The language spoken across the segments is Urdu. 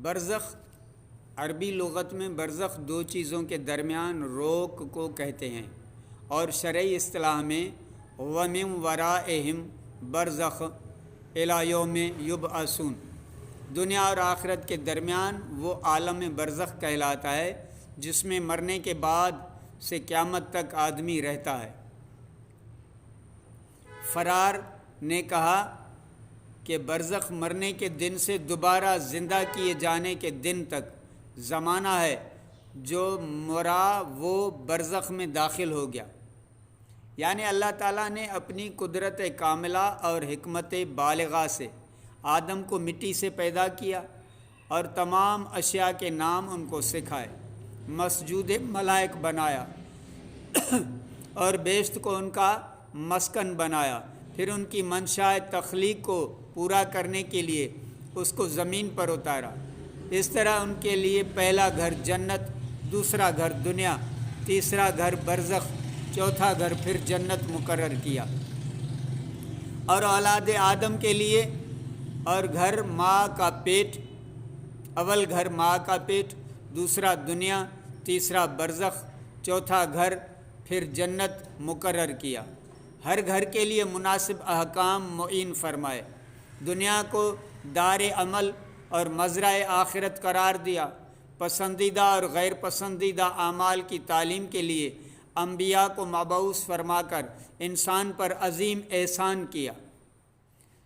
برزخ عربی لغت میں برزخ دو چیزوں کے درمیان روک کو کہتے ہیں، اور شرعی اصطلاح میں وَمِن وَرَائِهِم برزخ الی یوم یبعثون، دنیا اور آخرت کے درمیان وہ عالم برزخ کہلاتا ہے جس میں مرنے کے بعد سے قیامت تک آدمی رہتا ہے۔ فرار نے کہا کہ برزخ مرنے کے دن سے دوبارہ زندہ کیے جانے کے دن تک زمانہ ہے، جو مرا وہ برزخ میں داخل ہو گیا، یعنی اللہ تعالیٰ نے اپنی قدرت کاملہ اور حکمت بالغہ سے آدم کو مٹی سے پیدا کیا اور تمام اشیاء کے نام ان کو سکھائے، مسجود ملائک بنایا اور بیشت کو ان کا مسکن بنایا، پھر ان کی منشاء تخلیق کو پورا کرنے کے لیے اس کو زمین پر اتارا۔ اس طرح ان کے لیے پہلا گھر جنت، دوسرا گھر دنیا، تیسرا گھر برزخ، چوتھا گھر پھر جنت مقرر کیا، اور اولاد آدم کے لیے اور گھر ماں کا پیٹ، اول گھر ماں کا پیٹ، دوسرا دنیا، تیسرا برزخ، چوتھا گھر پھر جنت مقرر کیا۔ ہر گھر کے لیے مناسب احکام معین فرمائے، دنیا کو دار عمل اور مزرع آخرت قرار دیا، پسندیدہ اور غیر پسندیدہ اعمال کی تعلیم کے لیے انبیاء کو مبعوث فرما کر انسان پر عظیم احسان کیا۔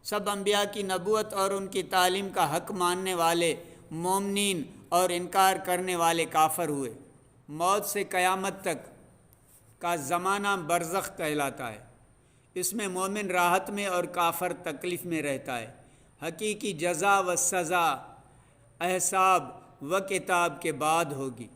سب انبیاء کی نبوت اور ان کی تعلیم کا حق ماننے والے مومنین اور انکار کرنے والے کافر ہوئے۔ موت سے قیامت تک کا زمانہ برزخ کہلاتا ہے، اس میں مومن راحت میں اور کافر تکلیف میں رہتا ہے۔ حقیقی جزا و سزا احساب و کتاب کے بعد ہوگی۔